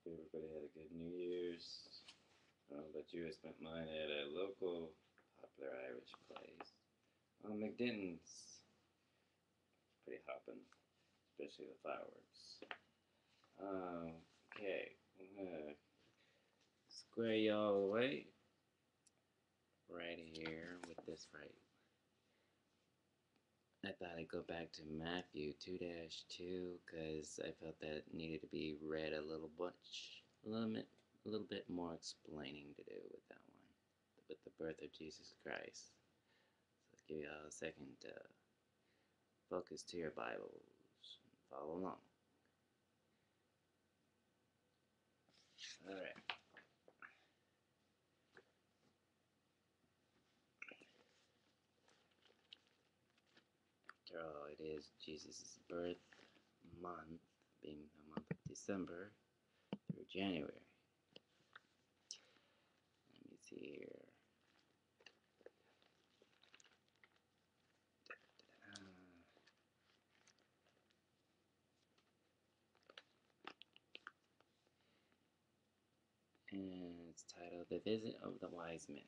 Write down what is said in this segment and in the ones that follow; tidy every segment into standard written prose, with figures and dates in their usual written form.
Everybody had a good New Year's. But you, I spent mine at a local popular Irish place. McDinton's. Pretty hoppin', especially the fireworks. Okay, I'm gonna square you all the way right here with this right. I thought I'd go back to Matthew 2-2 because I felt that needed to be read a little bit more explaining to do with that one, with the birth of Jesus Christ. So I'll give you all a second to focus to your Bibles and follow along. All right. After all, it is Jesus' birth month, being the month of December through January. Let me see here. And it's titled The Visit of the Wise Men.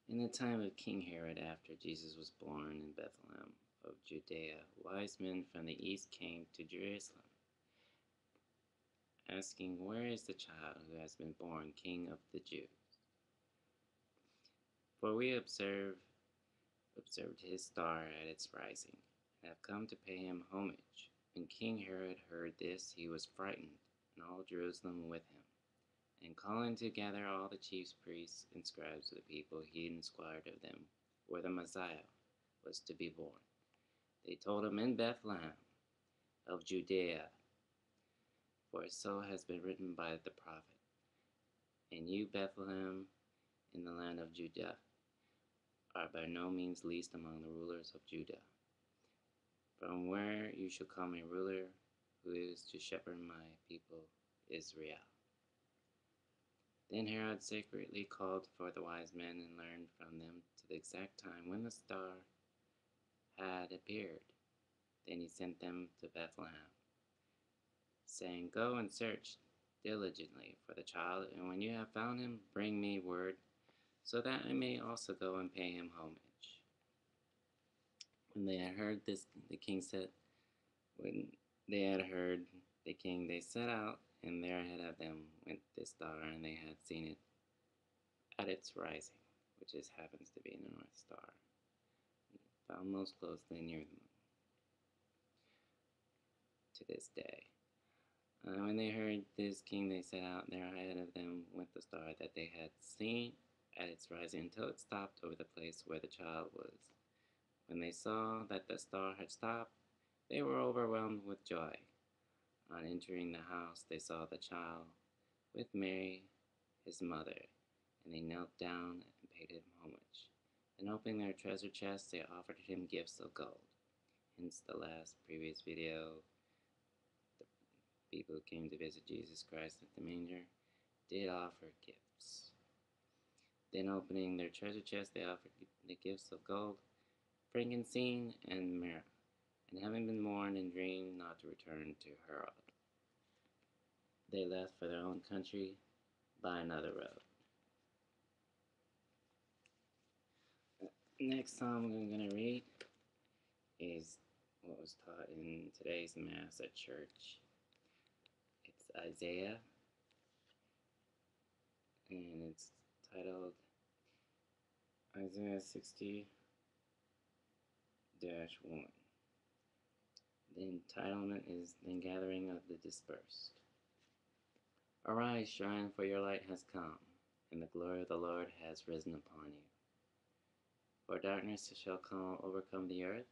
In the time of King Herod, after Jesus was born in Bethlehem of Judea, wise men from the east came to Jerusalem, asking, "Where is the child who has been born King of the Jews? For we observed his star at its rising, and have come to pay him homage." When King Herod heard this, he was frightened, and all Jerusalem with him. And calling together all the chief priests and scribes of the people, he inquired of them where the Messiah was to be born. They told him, "In Bethlehem of Judea, for so has been written by the prophet. And you, Bethlehem, in the land of Judah, are by no means least among the rulers of Judah. From where you shall come a ruler who is to shepherd my people Israel." Then Herod secretly called for the wise men and learned from them to the exact time when the star had appeared. Then he sent them to Bethlehem, saying, "Go and search diligently for the child, and when you have found him, bring me word, so that I may also go and pay him homage." When they had heard this, the king set they set out, and there ahead of them went the star, and they had seen it at its rising, which happens to be the North Star, found most closely near the moon to this day. When they heard this king, they set out, there ahead of them went the star that they had seen at its rising, until it stopped over the place where the child was. When they saw that the star had stopped, they were overwhelmed with joy. On entering the house, they saw the child with Mary, his mother, and they knelt down and paid him homage. And opening their treasure chests, they offered him gifts of gold. Hence the previous video, the people who came to visit Jesus Christ at the manger did offer gifts. Then opening their treasure chests, they offered the gifts of gold, frankincense, and myrrh. And having been warned and dreamed not to return to Herod, they left for their own country by another road. Next psalm I'm going to read is what was taught in today's Mass at church. It's Isaiah, and it's titled Isaiah 60-1. The entitlement is The Gathering of the Dispersed. Arise, shine, for your light has come, and the glory of the Lord has risen upon you. For darkness shall overcome the earth,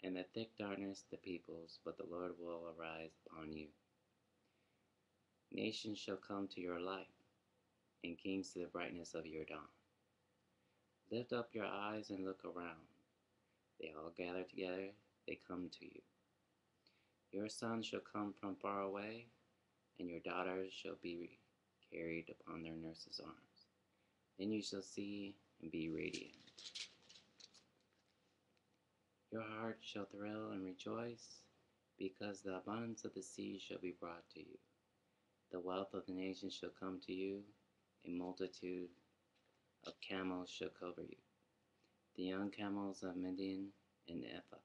and the thick darkness the peoples, but the Lord will arise upon you. Nations shall come to your light, and kings to the brightness of your dawn. Lift up your eyes and look around. They all gather together, they come to you. Your sons shall come from far away, and your daughters shall be carried upon their nurses' arms. Then you shall see and be radiant. Your heart shall thrill and rejoice, because the abundance of the sea shall be brought to you. The wealth of the nations shall come to you, a multitude of camels shall cover you. The young camels of Midian and Ephah,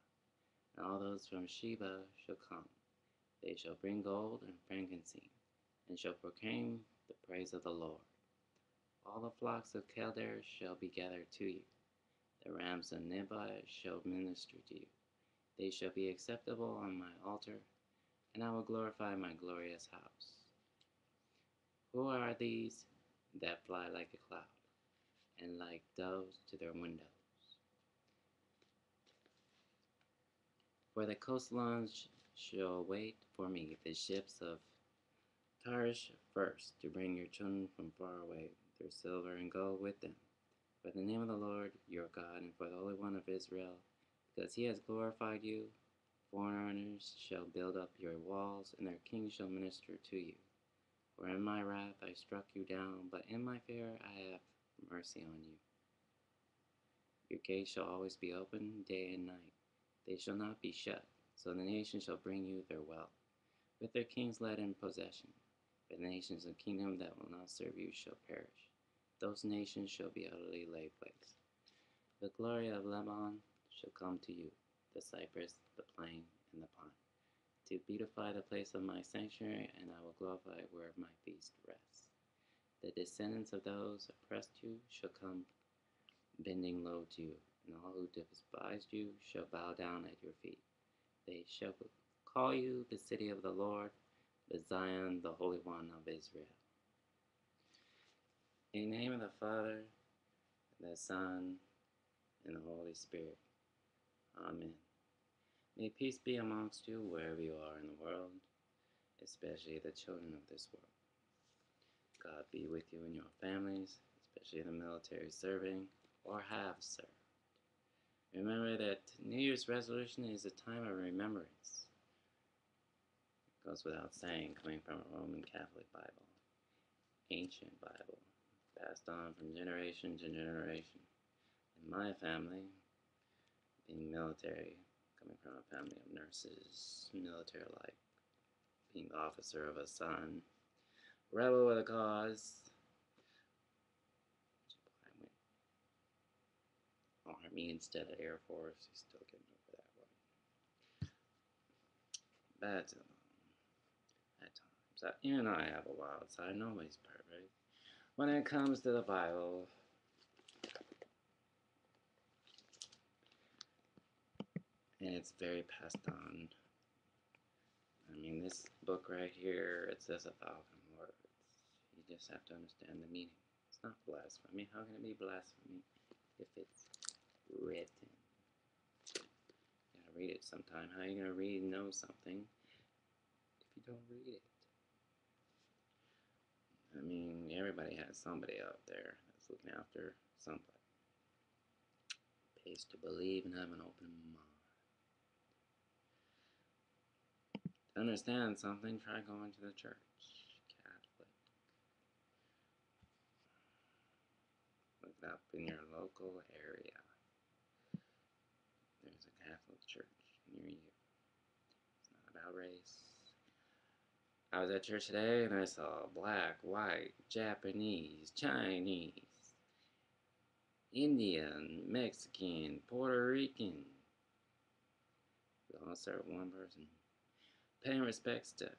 and all those from Sheba shall come. They shall bring gold and frankincense, and shall proclaim the praise of the Lord. All the flocks of Kedar shall be gathered to you. The rams of Nebat shall minister to you. They shall be acceptable on my altar, and I will glorify my glorious house. Who are these that fly like a cloud, and like doves to their windows? For the coastlines shall wait for me, the ships of Tarshish first, to bring your children from far away, their silver and gold with them. For the name of the Lord your God, and for the Holy One of Israel, because he has glorified you, foreigners shall build up your walls, and their kings shall minister to you. For in my wrath I struck you down, but in my fear I have mercy on you. Your gates shall always be open, day and night. They shall not be shut, so the nations shall bring you their wealth, with their kings led in possession. But the nations and kingdom that will not serve you shall perish. Those nations shall be utterly laid waste. The glory of Lebanon shall come to you, the cypress, the plane, and the pine, to beautify the place of my sanctuary, and I will glorify where my feast rests. The descendants of those oppressed you shall come bending low to you, and all who despised you shall bow down at your feet. They shall call you the city of the Lord, the Zion, the Holy One of Israel. In the name of the Father, the Son, and the Holy Spirit. Amen. May peace be amongst you wherever you are in the world, especially the children of this world. God be with you and your families, especially the military serving or have served. Remember that New Year's resolution is a time of remembrance. It goes without saying, coming from a Roman Catholic Bible, ancient Bible, passed on from generation to generation. In my family, being military, coming from a family of nurses, military life, being the officer of a son, rebel with a cause, Army instead of Air Force. He's still getting over that one. Bad times. Even I have a wild side. Nobody's perfect. When it comes to the Bible, and it's very passed on. I mean, this book right here, it says 1,000 words. You just have to understand the meaning. It's not blasphemy. How can it be blasphemy if it's written? You gotta read it sometime. How are you gonna read and know something if you don't read it? I mean, everybody has somebody out there that's looking after somebody. Pays to believe and have an open mind. To understand something, try going to the church. Catholic. Look it up in your local area. There's a Catholic church near you. It's not about race. I was at church today and I saw black, white, Japanese, Chinese, Indian, Mexican, Puerto Rican. We all serve one person. Paying respects to.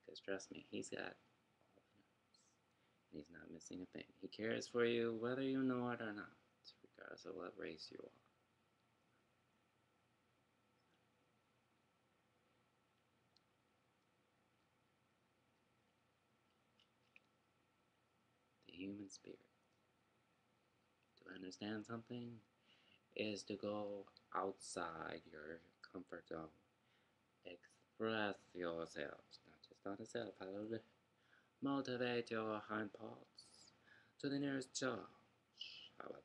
Because trust me, he's got all the notes. And he's not missing a thing. He cares for you whether you know it or not, regardless of what race you are. The human spirit. To understand something is to go outside your comfort zone. Express yourselves, not just on the self. Hallelujah. Motivate your hind parts to the nearest charge. How about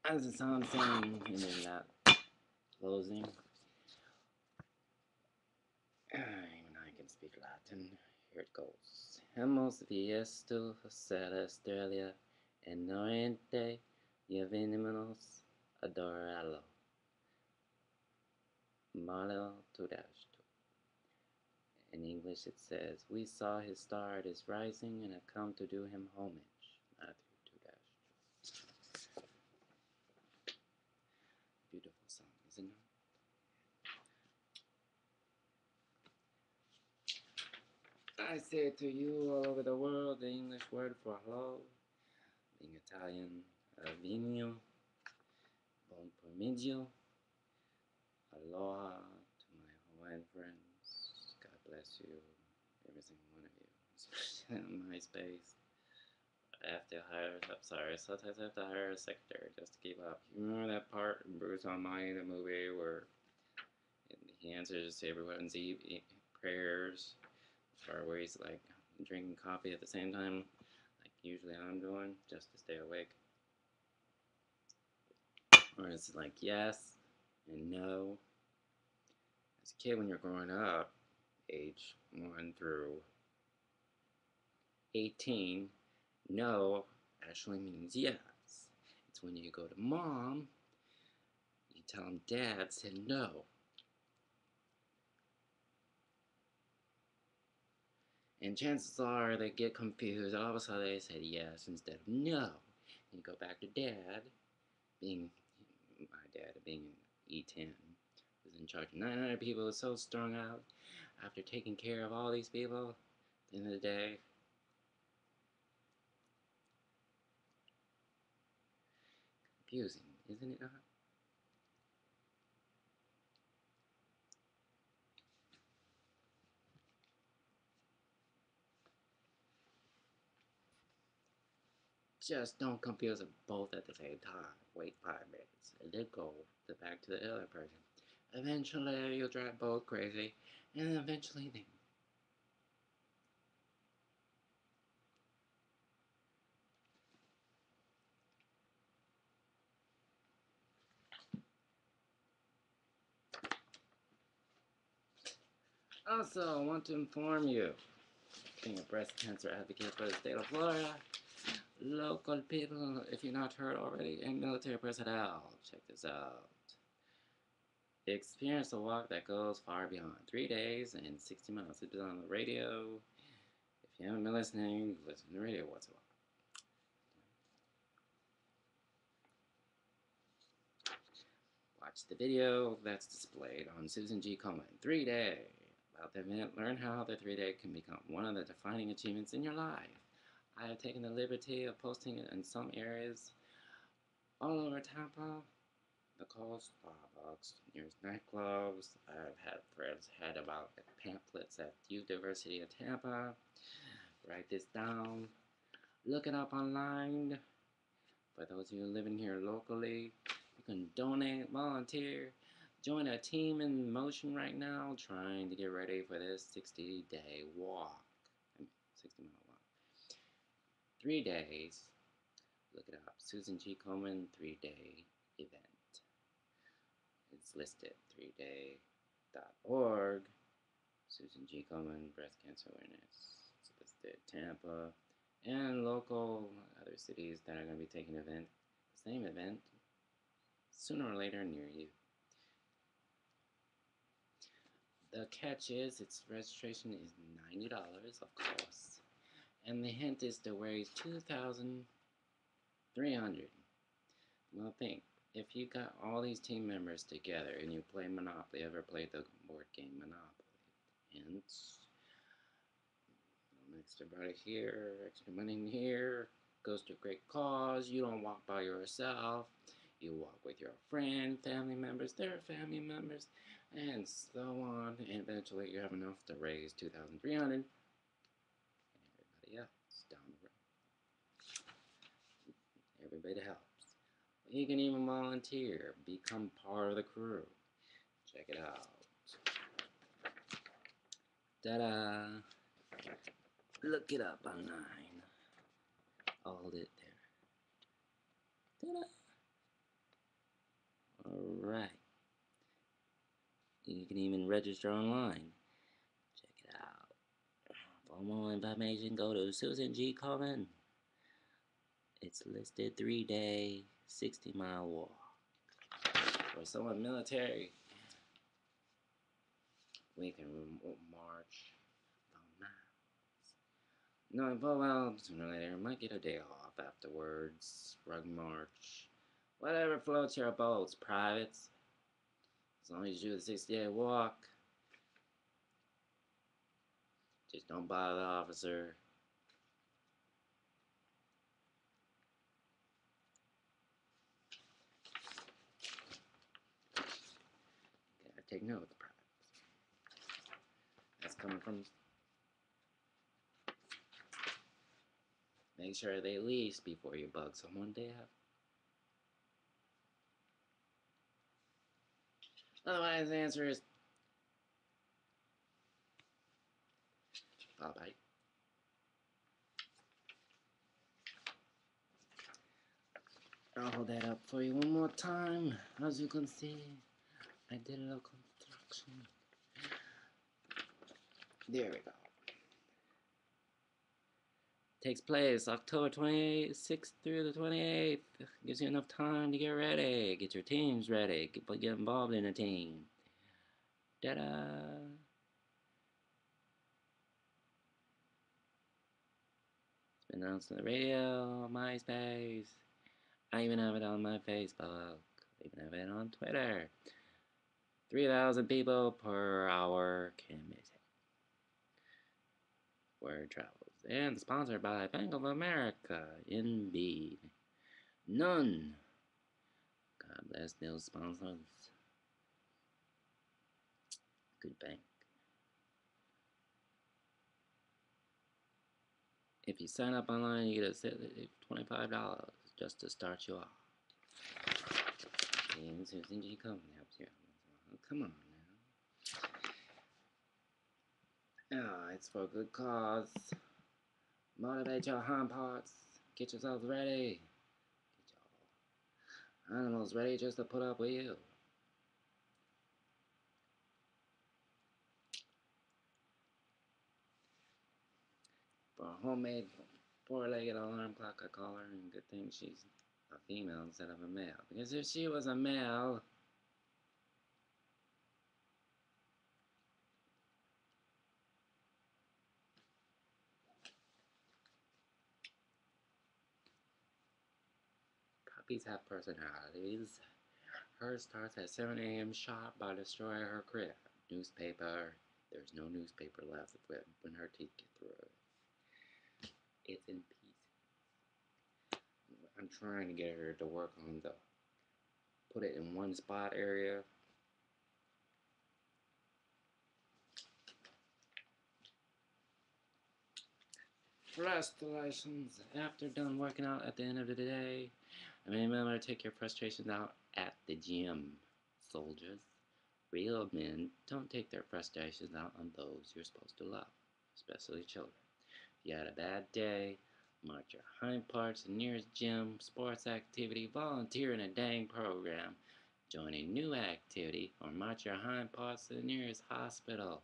that? As the song saying in that closing, even I can speak Latin. Here it goes. Hemos visto celestialia En oriente venimos adorarlo. Malo tudasto. In English it says, we saw his star at his rising and have come to do him homage. Matthew 2-2. Beautiful song, isn't it? I say to you all over the world, the English word for hello, being Italian, vino, buon pomeriggio, aloha to my Hawaiian friends. God bless you, every single one of you, especially on MySpace. I have to hire, sometimes I have to hire a secretary just to keep up. You remember that part in Bruce Almighty, the movie, where he answers everyone's prayers, or where he's like drinking coffee at the same time, like usually I'm doing, just to stay awake. Or it's like yes and no. As a kid, when you're growing up, age 1 through 18, no actually means yes. It's when you go to mom, you tell them dad said no. And chances are they get confused. All of a sudden they said yes instead of no. And you go back to dad, being my dad, being E10, was in charge of 900 people, was so strung out after taking care of all these people. At the end of the day, confusing, isn't it not? Just don't confuse them both at the same time. Wait 5 minutes and then go back to the other person. Eventually, you'll drive both crazy, and eventually they. Also, I want to inform you, being a breast cancer advocate for the state of Florida, local people, if you're not heard already, and military personnel, check this out. Experience a walk that goes far beyond 3 days and 60 miles. It's been on the radio. If you haven't been listening, listen to the radio once in a while. Watch the video that's displayed on Susan G. Komen. 3-day. About the event, learn how the 3-day can become one of the defining achievements in your life. I have taken the liberty of posting it in some areas all over Tampa, the coast, Starbucks, nearest nightclubs. I've had friends had about pamphlets at University of Tampa. Write this down. Look it up online. For those of you living here locally, you can donate, volunteer, join a team in motion right now trying to get ready for this 60-day walk. 60-mile walk. 3 days. Look it up. Susan G. Komen 3-day event. It's listed. 3day.org. Susan G. Komen Breast Cancer Awareness. It's listed. Tampa and local other cities that are going to be taking the same event, sooner or later near you. The catch is its registration is $90, of course, and the hint is to raise $2,300. Well, think, if you got all these team members together and you play Monopoly, ever played the board game Monopoly? Hints. Extra money here, extra money in here, goes to a great cause. You don't walk by yourself. You walk with your friend, family members, their family members, and so on. And eventually you have enough to raise $2,300 and everybody else down the road. Everybody helps. You can even volunteer, become part of the crew. Check it out. Ta-da! Look it up online. All it there. Ta-da! Alright. You can even register online. Check it out. For more information, go to Susan G. Komen. It's listed 3-day, 60-mile walk. For someone military, we can march long miles. Knowing full well, sooner or later, might get a day off afterwards. Rug march. Whatever floats your boats, privates. As long as you do the 60-day walk, just don't bother the officer. Gotta take note of the privates. That's coming from. Make sure they lease before you bug someone to have. Otherwise, the answer is bye-bye. I'll hold that up for you one more time. As you can see, I did a little construction. There we go. Takes place October 26th through the 28th. Gives you enough time to get ready. Get your teams ready. Get involved in a team. Ta-da! It's been announced on the radio, MySpace. I even have it on my Facebook. I even have it on Twitter. 3,000 people per hour can miss it. Word travels. And sponsored by Bank of America. Indeed. None. God bless those sponsors. Good bank. If you sign up online, you get a $25 just to start you off. And Susan G. Company helps you out. Oh, come on now. Oh, it's for a good cause. Motivate your hind parts. Get yourselves ready. Get your animals ready just to put up with you. For a homemade four-legged alarm clock, I call her, and good thing she's a female instead of a male. Because if she was a male, puppies have personalities. Hers starts at 7 a.m. sharp by destroying her crib. Newspaper. There's no newspaper left when her teeth get through it. It's in pieces. I'm trying to get her to work on the put it in one spot area. Frustrations. After done working out at the end of the day, remember to take your frustrations out at the gym, soldiers. Real men don't take their frustrations out on those you're supposed to love, especially children. If you had a bad day, march your hind parts to the nearest gym, sports activity, volunteer in a dang program, join a new activity, or march your hind parts to the nearest hospital.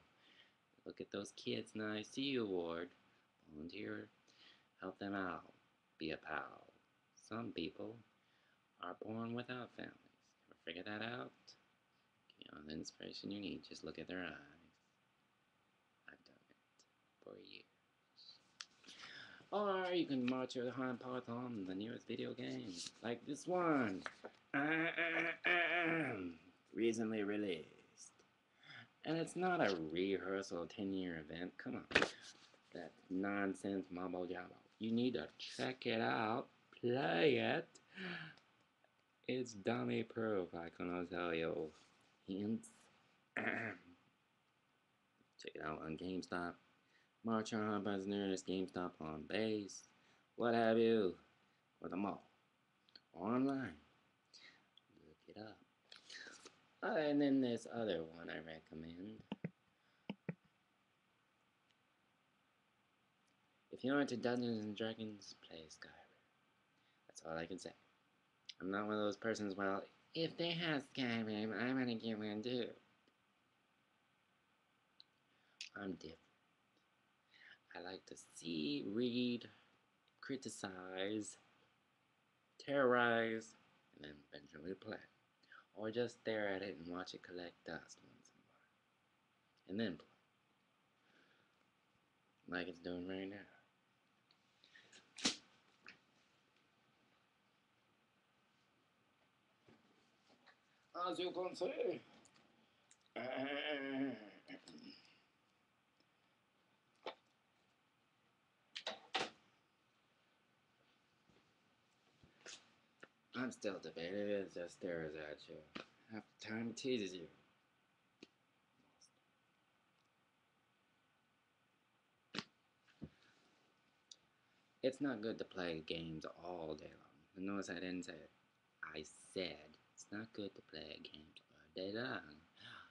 Look at those kids in the ICU ward. Volunteer, help them out, be a pal. Some people are born without families. Ever figure that out? Get all the inspiration you need. Just look at their eyes. I've done it for years. Or you can march your hind parts on the nearest video game, like this one. Recently released. And it's not a rehearsal 10-year event. Come on. That nonsense mumbo jumbo. You need to check it out. Play it. It's dummy proof, I cannot tell you. Hints. Check it out on GameStop. March your hind parts nearest GameStop on base. What have you. Or the mall. Or online. Look it up. And then this other one I recommend. If you're into Dungeons and Dragons, play Skyrim. That's all I can say. I'm not one of those persons, well, if they have Skyrim, I'm gonna get one too. I'm different. I like to see, read, criticize, terrorize, and then eventually play. Or just stare at it and watch it collect dust once in a while. And then play. Like it's doing right now. As you can see, I'm still debating. It just stares at you. Half the time it teases you. It's not good to play games all day long. Notice I didn't say it. I said it's not good to play games all day long.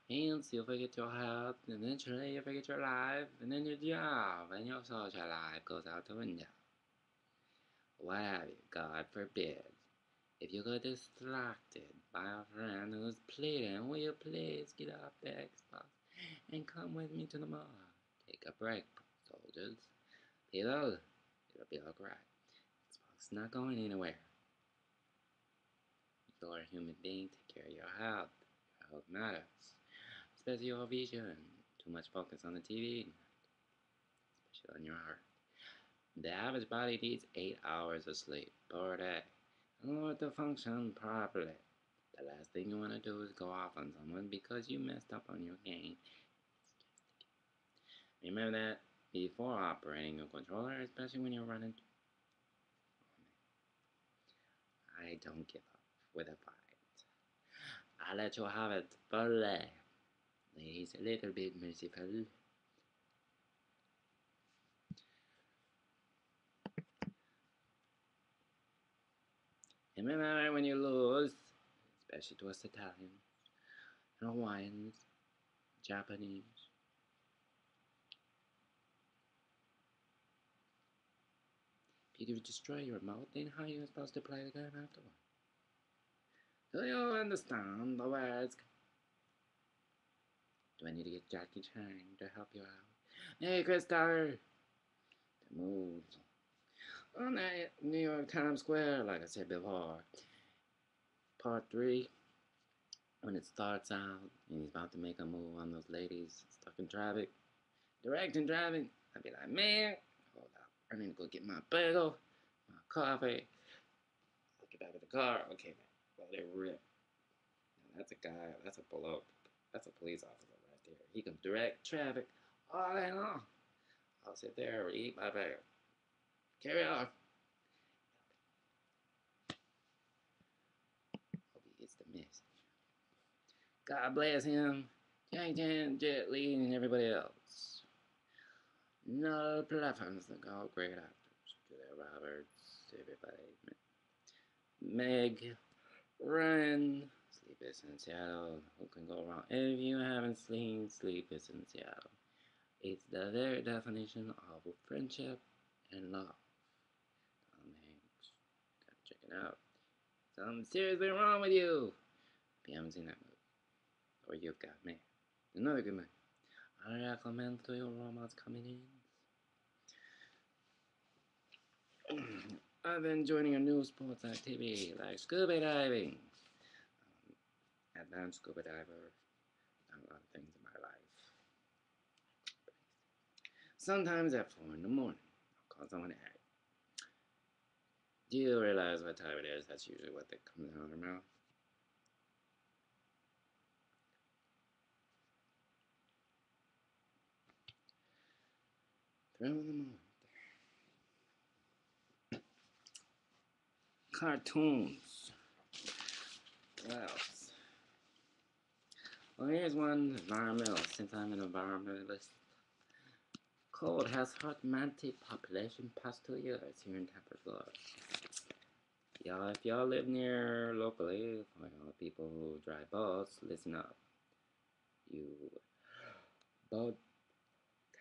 Hence, you'll forget your health, and eventually you'll forget your life, and then your job, and your social life goes out the window. What have you? God forbid. If you get distracted by a friend who's pleading, will you please get off the Xbox and come with me to the mall? Take a break, soldiers. People, it'll be alright. Xbox is not going anywhere. You're a human being. Take care of your health. Your health matters. Especially your vision. Too much focus on the TV, especially on your heart. The average body needs 8 hours of sleep per day in order to function properly. The last thing you want to do is go off on someone because you messed up on your game. Remember that before operating a controller, especially when you're running. I don't give up with a fight. I let you have it fully. Ladies, a little bit merciful. Remember when you lose, especially to us Italians, Hawaiians, Japanese. If you destroy your mouth, then how are you supposed to play the game afterward? Do you understand the words? Do I need to get Jackie Chan to help you out? Hey, Krista! The moves. On that New York Times Square, like I said before. Part 3. When it starts out, and he's about to make a move on those ladies stuck in traffic. Directing driving. I'd be like, man, hold up. I need to go get my bagel, my coffee. I'll get back in the car. Okay, man. Well, they're ripped. Now, that's a guy, that's a police officer right there. He can direct traffic all day long. I'll sit there and eat my bagel. Carry on. It's the message. God bless him, Jackie Chan, Jet Li, and everybody else. No platforms that go great actors. Julia Roberts, everybody. Meg, Ryan, Sleepless in Seattle. Who can go wrong? If you haven't seen Sleepless in Seattle, it's the very definition of friendship and love. Tom Hanks, gotta check it out. Something seriously wrong with you if you haven't seen that movie. Or You've Got Mail. Another good movie. I recommend to you romance comedies. I've been joining a new sports activity like scuba diving. Advanced scuba diver. Done a lot of things in my life. Sometimes at 4 in the morning, I'll call someone at. Do you realize what time it is? That's usually what comes out of their mouth. 3 in the morning. Cartoons. What else? Well, here's one environmental, since I'm an environmentalist. Cold has hurt manatee population past 2 years here in Tampa, Florida. Y'all, if y'all live near locally, for y'all people who drive boats, listen up. You boat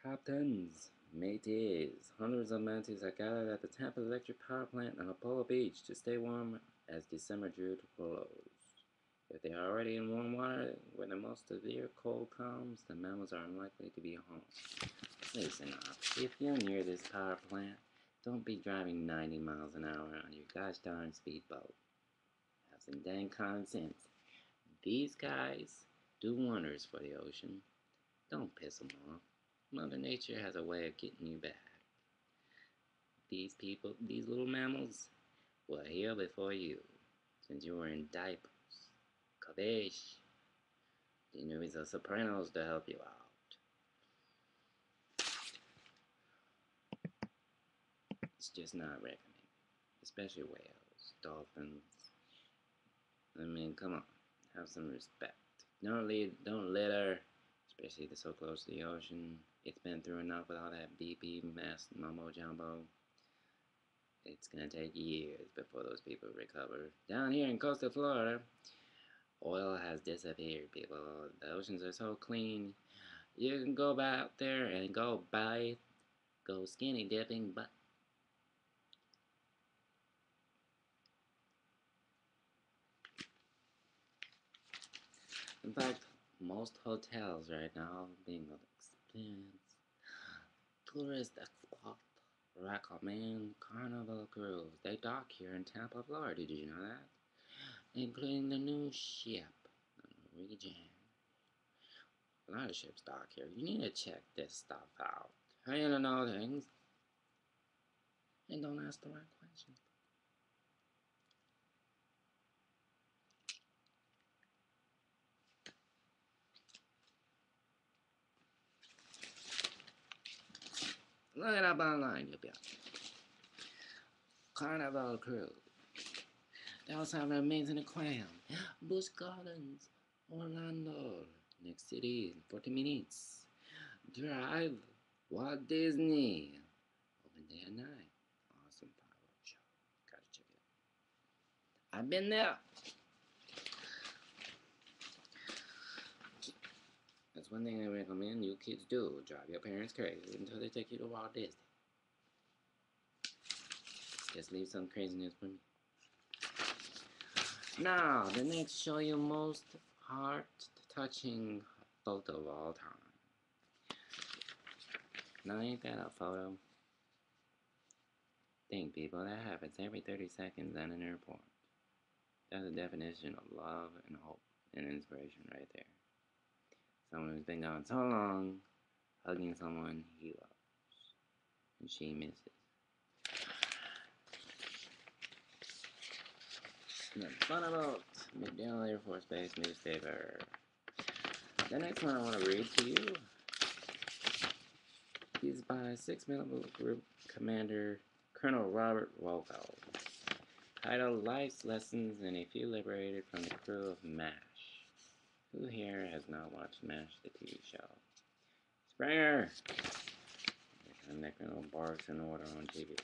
captains, mateys, hundreds of manatees are gathered at the Tampa Electric Power Plant on Apollo Beach to stay warm as December June close. If they are already in warm water, when the most severe cold comes, the mammals are unlikely to be home. Listen up, if you're near this power plant, Don't be driving 90 miles an hour on your gosh darn speedboat. Have some dang common sense. These guys do wonders for the ocean. Don't piss them off. Mother Nature has a way of getting you back. These people, these little mammals, were here before you, since you were in diapers. Kabesh. You need the Sopranos to help you out. It's just not recommended, especially whales, dolphins. I mean, come on, have some respect. Don't litter, especially if they're so close to the ocean. It's been through enough with all that BP mess, mumbo jumbo. It's gonna take years before those people recover. Down here in coastal Florida, oil has disappeared, people. The oceans are so clean. You can go out there and go bathe, go skinny dipping, but in fact, most hotels right now being an expense tourist spot recommend Carnival Cruise. They dock here in Tampa, Florida. Did you know that? Including the new ship, the Norwegian. A lot of ships dock here. You need to check this stuff out. I need to know things. And don't ask the right questions. Look it up online, you'll be up. Carnival Cruise. They also have an amazing aquarium. Busch Gardens, Orlando, next city, 40 minutes. Drive, Walt Disney. Open day and night. Awesome fireworks show. Gotta check it out. I've been there. That's one thing I recommend you kids do. Drive your parents crazy until they take you to Walt Disney. Just leave some craziness for me. Now, the next show you most heart-touching photo of all time. Now, ain't that a photo? Think, people, that happens every 30 seconds at an airport. That's the definition of love and hope and inspiration right there. Someone who's been gone so long, hugging someone he loves, and she misses. The Fun About McDaniel Air Force Base newspaper. The next one I want to read to you is by 6th Medical Group Commander Colonel Robert Wolkow. Titled Life's Lessons and a Few Liberated from the Crew of MASH. Who here has not watched MASH, the TV show? Springer! I'm that Colonel barks in order on TV.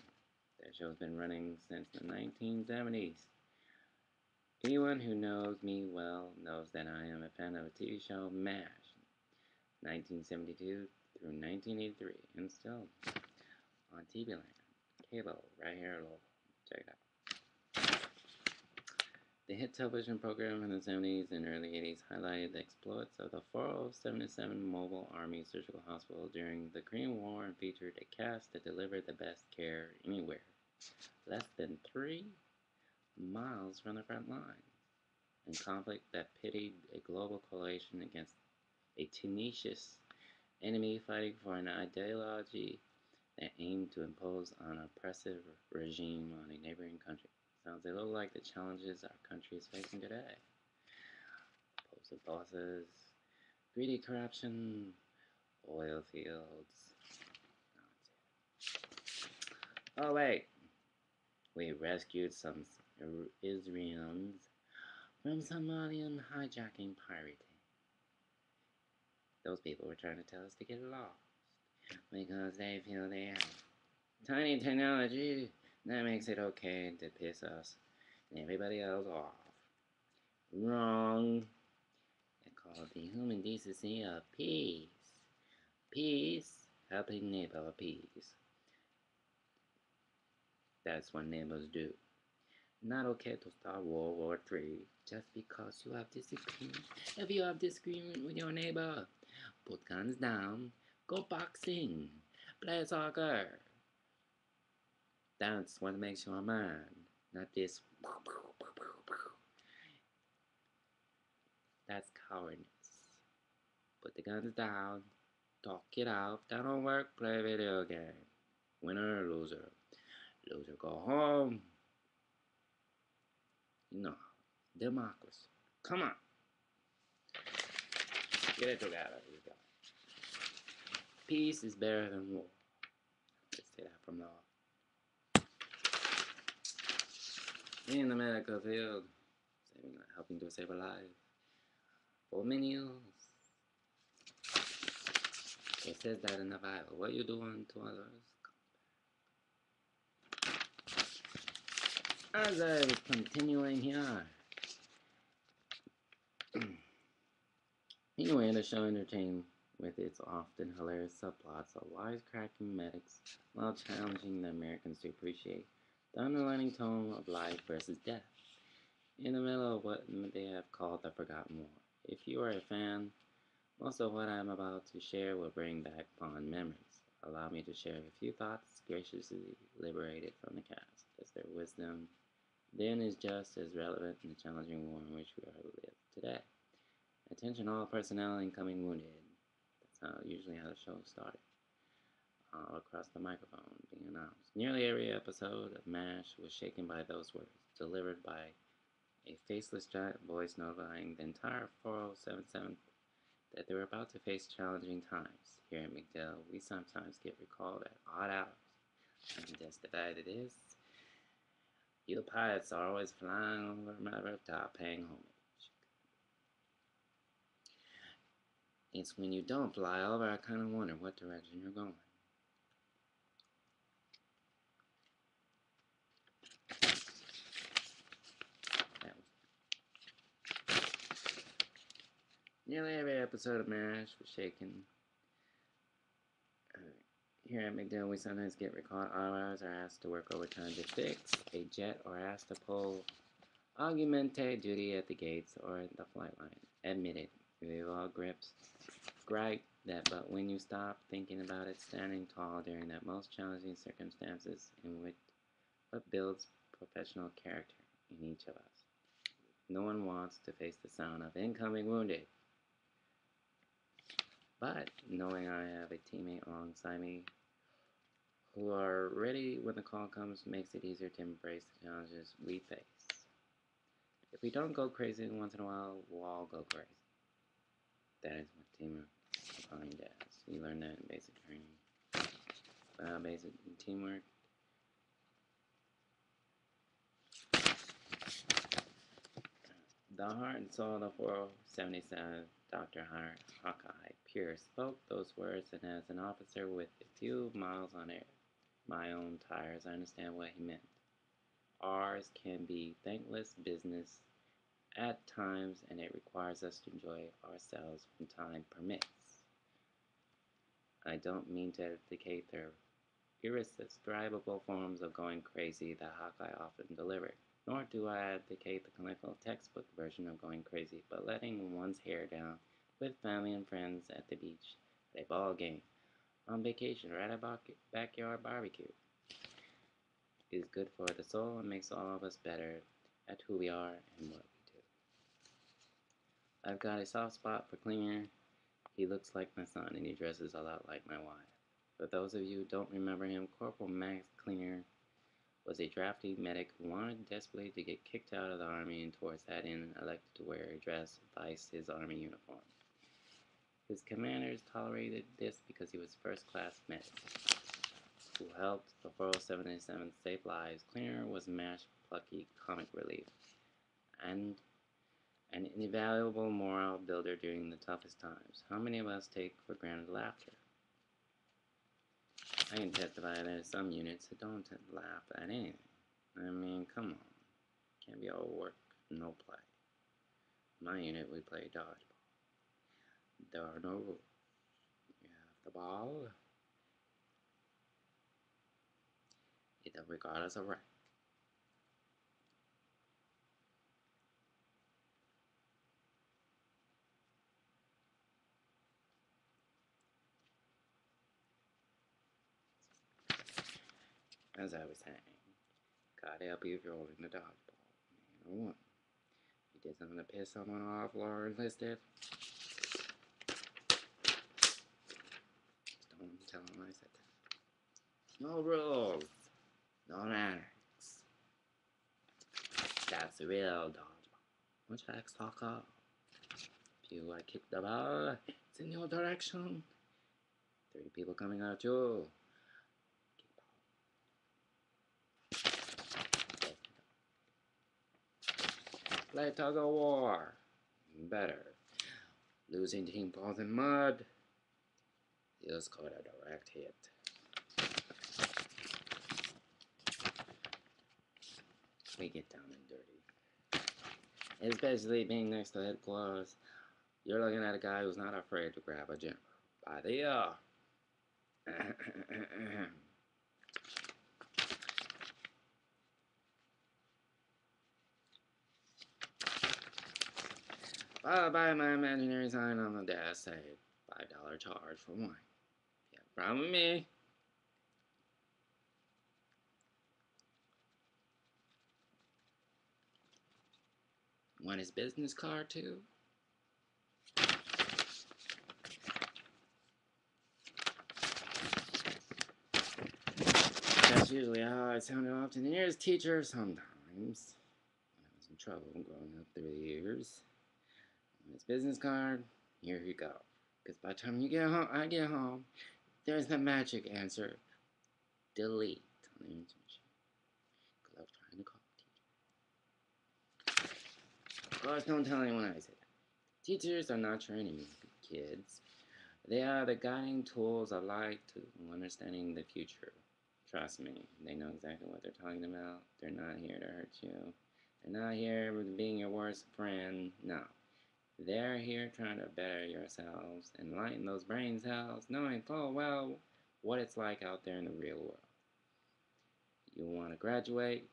That show's been running since the 1970s. Anyone who knows me well knows that I am a fan of a TV show, MASH, 1972 through 1983, and still on TV Land, cable, right here local. Check it out. The hit television program in the 70s and early 80s highlighted the exploits of the 4077 Mobile Army Surgical Hospital during the Korean War and featured a cast that delivered the best care anywhere, less than 3 miles from the front line, and conflict that pitted a global coalition against a tenacious enemy fighting for an ideology that aimed to impose an oppressive regime on a neighboring country. Sounds a little like the challenges our country is facing today. Opposing bosses, greedy corruption, oil fields. Oh wait, we rescued some Israelis from Somalian hijacking pirating. Those people were trying to tell us to get lost because they feel they have tiny technology that makes it okay to piss us and everybody else off. Wrong. They call the human decency of peace. Peace, helping neighbor peace. That's what neighbors do. Not okay to start World War III just because you have disagreement. If you have disagreement with your neighbor, put guns down, go boxing, play soccer. That's what makes you a man, not this. That's cowardice. Put the guns down, talk it out. That don't work, play a video game. Winner or loser. Loser go home. No, democracy. Come on. Get it together, you guys. Peace is better than war. Let's say that from now on. In the medical field, helping to save a life for many years. It says that in the Bible. What you doing to others? As I was continuing here. Anyway, the show entertained with its often hilarious subplots of wisecracking medics while challenging the Americans to appreciate the underlying tone of life versus death in the middle of what they have called the Forgotten War. If you are a fan, most of what I am about to share will bring back fond memories. Allow me to share a few thoughts graciously liberated from the cast, as their wisdom then is just as relevant in the challenging war in which we are live today. Attention all personnel incoming wounded. That's usually how the show started. All across the microphone being announced. Nearly every episode of MASH was shaken by those words, delivered by a faceless giant voice notifying the entire 4077 that they were about to face challenging times. Here at McDill, we sometimes get recalled at odd hours. I can testify to this. You pilots are always flying over my rooftop paying homage. It's when you don't fly over I kind of wonder what direction you're going. Nearly every episode of MASH was shaken. Here at McDill, we sometimes get recalled hours or asked to work overtime to fix a jet or asked to pull augmented duty at the gates or the flight line. Admitted, we've all gripe that, but when you stop thinking about it, standing tall during that most challenging circumstances in which what builds professional character in each of us. No one wants to face the sound of incoming wounded. But knowing I have a teammate alongside me who are ready when the call comes makes it easier to embrace the challenges we face. If we don't go crazy once in a while, we'll all go crazy. That is what teamwork is defined as. You learn that in basic training. Basic teamwork. The heart and soul of the 4077, Dr. Hawkeye Pierce spoke those words, and as an officer with a few miles on my own tires, I understand what he meant. Ours can be thankless business at times, and it requires us to enjoy ourselves when time permits. I don't mean to advocate their irrescribable forms of going crazy that Hawkeye often delivered, nor do I advocate the clinical textbook version of going crazy, but letting one's hair down with family and friends at the beach, at a ball game, on vacation, or at a backyard barbecue is good for the soul and makes all of us better at who we are and what we do. I've got a soft spot for Klinger. He looks like my son and he dresses a lot like my wife. For those of you who don't remember him, Corporal Max Klinger was a drafty medic who wanted desperately to get kicked out of the Army and towards that end elected to wear a dress vice his Army uniform. His commanders tolerated this because he was first-class medic who helped the 4077 save lives. Klinger was MASH plucky comic relief and an invaluable morale builder during the toughest times. How many of us take for granted laughter? I can testify that there's some units that don't laugh at anything. I mean, come on. Can't be all work, no play. My unit, we play dodgeball. There are no rules. You have the ball, regardless of rank. as I was saying, God help you if you're holding the dodgeball, man or woman. You did something to piss someone off, Laura enlisted. Just don't tell them I said that. No rules, no annex. That's the real dodgeball. Which X talk up? If you kick the ball, it's in your direction. 30 people coming at you. Play tug of war. Better. Losing team falls in mud. You scored a direct hit. We get down and dirty. Especially being next to headquarters. You're looking at a guy who's not afraid to grab a jumper by the ear. Followed by my imaginary sign on the desk saying $5 charge for wine. You have a problem with me? Want his business card too? That's usually how I sounded off to the nearest teacher sometimes. When I was in trouble growing up through the years. Want his business card? Here you go. Because by the time you get home, I get home, there's the magic answer. Delete on the answer machine. Because I was trying to call the teacher. Of course, don't tell anyone I said that. Teachers are not your enemies, kids. They are the guiding tools of light to understanding the future. Trust me, they know exactly what they're talking about. They're not here to hurt you. They're not here being your worst friend. No. They're here trying to better yourselves, enlighten those brain cells, knowing full well what it's like out there in the real world. You want to graduate?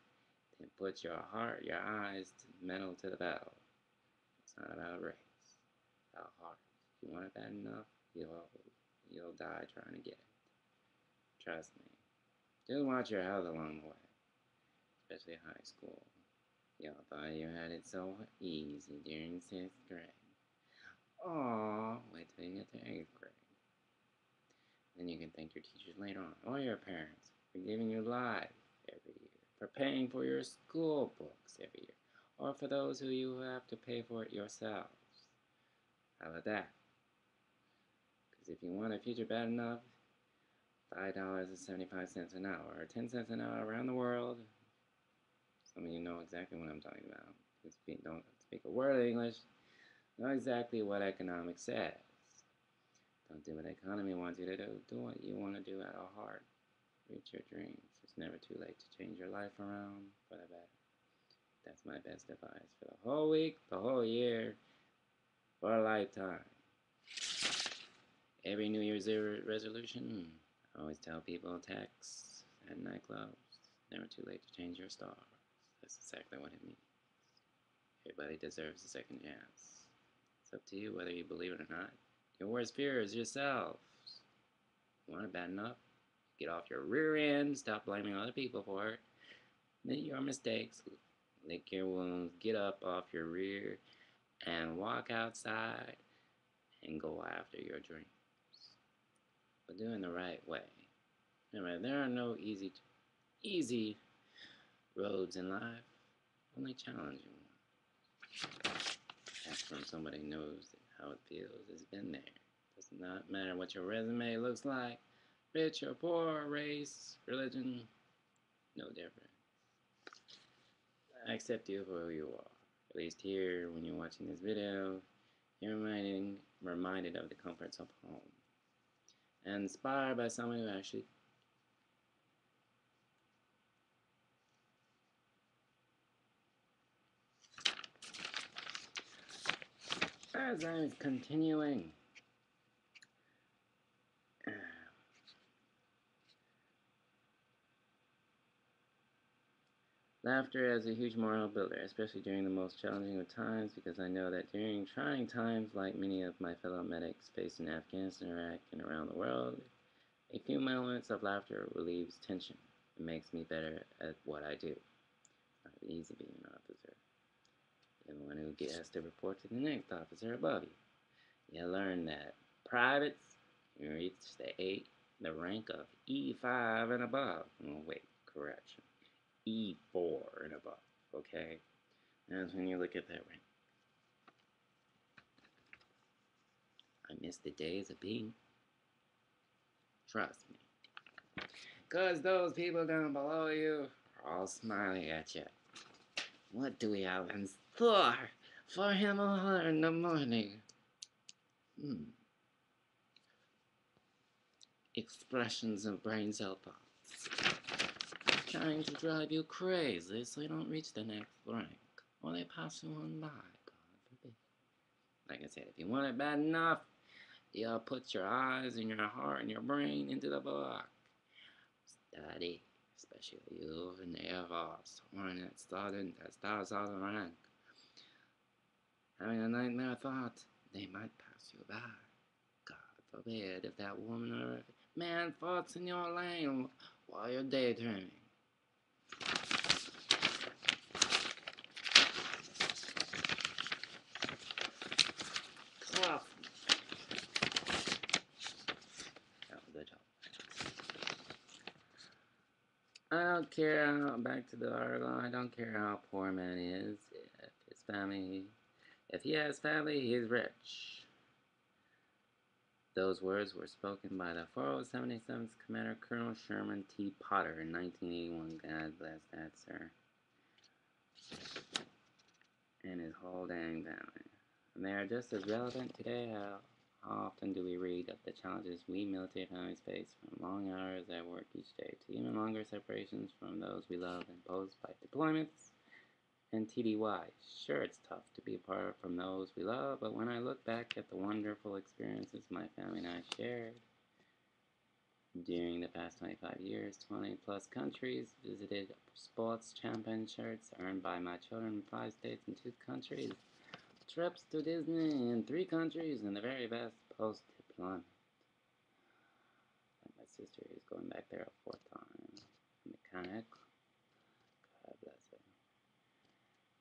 Then put your heart, your eyes, metal to the battle. It's not about race. It's about heart. If you want it bad enough, you'll die trying to get it. Trust me. Just watch your health along the way, especially high school. Y'all thought you had it so easy during 6th grade. Aw, wait till you get to 8th grade. Then you can thank your teachers later on, or your parents, for giving you life every year, for paying for your school books every year, or for those who you have to pay for it yourselves. How about that? Because if you want a future bad enough, $5.75 an hour, or 10 cents an hour around the world. Some of you know exactly what I'm talking about. Don't speak a word of English. Know exactly what economics says. Don't do what the economy wants you to do. Do what you want to do out of heart. Reach your dreams. It's never too late to change your life around for the better. That's my best advice for the whole week, the whole year, for a lifetime. Every New Year's resolution, I always tell people texts and nightclubs, never too late to change your stars. That's exactly what it means. Everybody deserves a second chance. It's up to you whether you believe it or not. Your worst fear is yourselves. You want it bad enough? Get off your rear end, stop blaming other people for it. Admit your mistakes, lick your wounds, get up off your rear, and walk outside and go after your dreams. But do it in the right way. Remember, there are no easy roads in life, only challenging ones. That's from somebody who knows how it feels, has been there. Does not matter what your resume looks like, rich or poor, race, religion, no difference. I accept you for who you are. At least here, when you're watching this video, you're reminded of the comforts of home. And inspired by someone who actually as I'm continuing, laughter as a huge moral builder, especially during the most challenging of times, because I know that during trying times like many of my fellow medics faced in Afghanistan, Iraq, and around the world, a few moments of laughter relieves tension, It makes me better at what I do. It's not easy being an officer. You're the one who has to report to the next officer above you. You learn that privates, you reach the rank of E5 and above. Oh, wait, correction. E4 and above, okay? That's when you look at that rank. I miss the days of being. Trust me. Because those people down below you are all smiling at you. What do we have in store for him or her in the morning? Expressions of brain cell thoughts. Trying to drive you crazy so you don't reach the next rank. Or they pass you on by, God forbid. Like I said, if you want it bad enough, you'll put your eyes and your heart and your brain into the book. Study, especially you in the Air Force, or in that Southern rank. Having a nightmare thought, they might pass you by. God forbid if that woman or man farts in your lane while you're daydreaming. Cough. That was a joke. I don't care how, back to the article, I don't care how poor a man is, if he has family, he is rich. Those words were spoken by the 4077th Commander Colonel Sherman T. Potter in 1981. God bless that, sir. And his whole dang family. And they are just as relevant today. How often do we read of the challenges we military families face, from long hours at work each day to even longer separations from those we love imposed by deployments and TDY. Sure, it's tough to be apart from those we love, but when I look back at the wonderful experiences my family and I shared during the past 25 years, 20 plus countries, visited sports championships earned by my children in 5 states and 2 countries, trips to Disney in 3 countries, and the very best post-deployment. And my sister is going back there a 4th time. Mechanic. God bless her.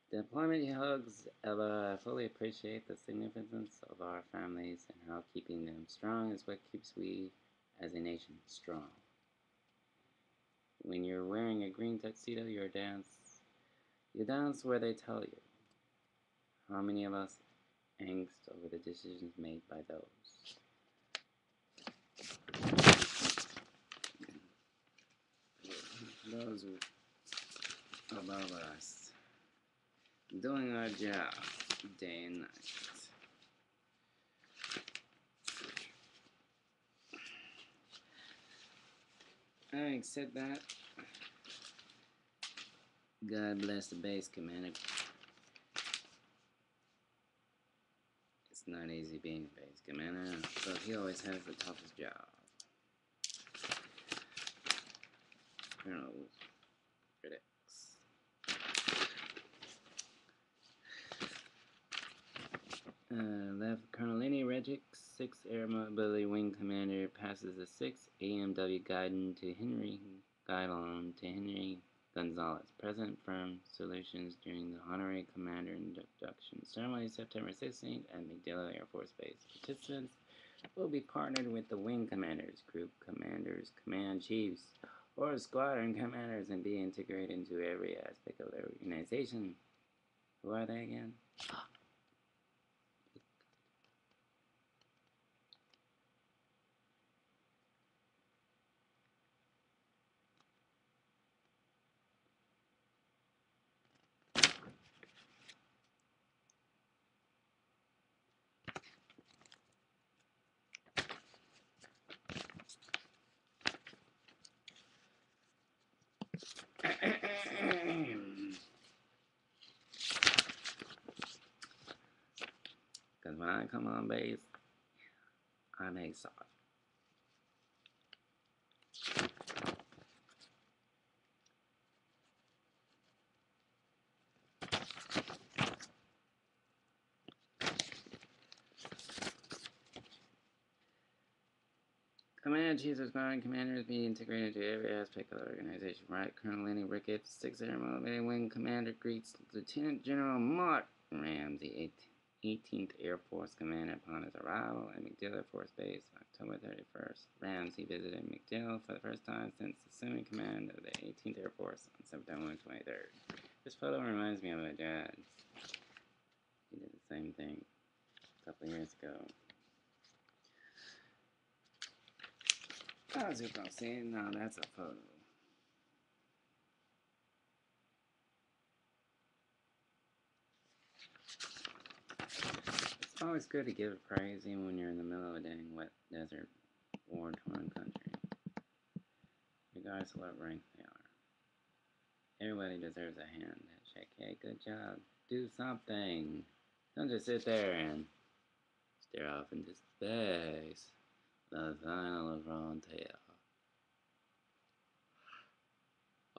Deployment hugs, Ella. I fully appreciate the significance of our families and how keeping them strong is what keeps we as a nation strong. When you're wearing a green tuxedo, you dance where they tell you. How many of us angst over the decisions made by those? Those above us, doing our job day and night. Having said that, God bless the base commander. It's not easy being a base commander, but he always has the toughest job. Colonel critics. Left Colonel Lenny Regic, 6th Air Mobility Wing Commander, passes the 6th AMW guidon to Henry Gonzalez, President Firm Solutions, during the Honorary Commander Induction Ceremony September 16th at MacDill Air Force Base. Participants will be partnered with the Wing Commanders, Group Commanders, Command Chiefs, or Squadron Commanders, and be integrated into every aspect of their organization. Who are they again? Because when I come on base, I make sauce. Command chiefs of squadron commanders be integrated into every aspect of the organization. Right, Colonel Lenny Ricketts, 6th Air Motivated Wing Commander, greets Lieutenant General Mark Ramsey, 18th Air Force Commander, upon his arrival at MacDill Air Force Base, October 31st. Ramsey visited MacDill for the first time since assuming command of the 18th Air Force on September 23rd. This photo reminds me of my dad. He did the same thing a couple years ago. As you can see, now that's a photo. It's always good to give praise even when you're in the middle of a dang wet desert, war-torn country, regardless of what rank they are. Everybody deserves a hand. Shake, hey, good job. Do something. Don't just sit there and stare off into space. The final frontier.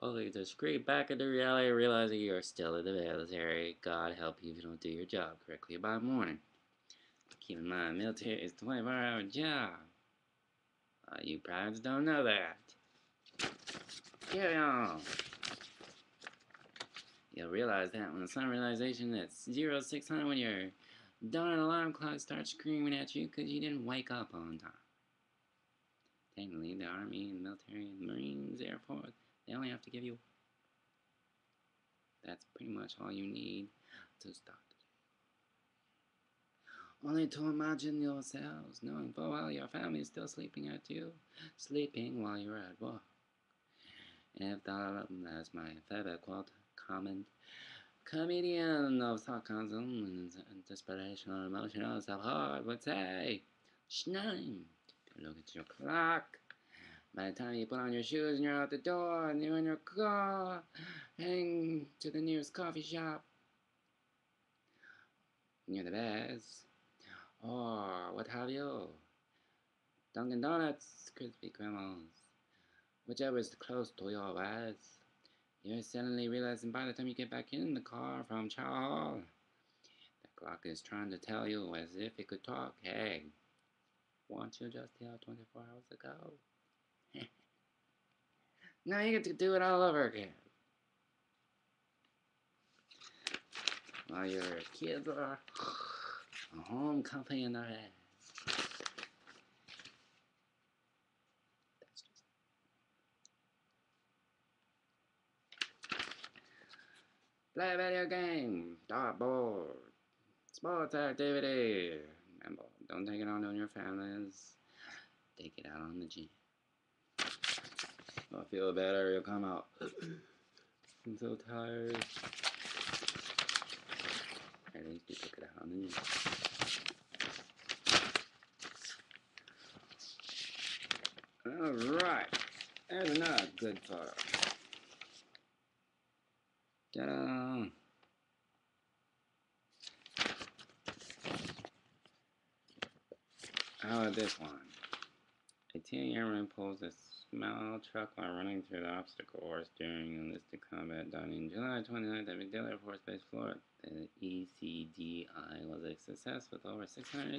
Only to scrape back into reality, realizing you are still in the military. God help you if you don't do your job correctly by morning. Keep in mind, military is a 24-hour job. You privates don't know that. Carry on. You'll realize that when the sun realization that's 0600 when your darn alarm clock starts screaming at you because you didn't wake up on time. Technically, the Army, and military, and Marines, Air Force, they only have to give you. That's pretty much all you need to start. Only to imagine yourselves knowing full well your family is still sleeping at you, sleeping while you're at work. And if that, as my favorite quote, comment, comedian of sarcasm and desperation or emotional self-harm would say, Shneim, look at your clock. By the time you put on your shoes and you're out the door and you're in your car, heading to the nearest coffee shop near the best, or what have you, Dunkin' Donuts, Krispy Kremes, whichever is close to your best, you're suddenly realizing by the time you get back in the car from chow hall, the clock is trying to tell you as if it could talk, hey, weren't you just here 24 hours ago? Now you get to do it all over again. While your kids are home comfy in their head. Play a video game, dartboard, sports activity. Remember, don't take it out on your families. Take it out on the gym. I'll feel better, you'll come out. I'm so tired. At least you took it out on the gym. Alright, there's another good photo. Ta-da! How about this one? A teen airman pulls a small truck while running through the obstacle course during enlisted combat done in July 29th at MacDill Air Force Base, Florida. The ECDI was a success with over 600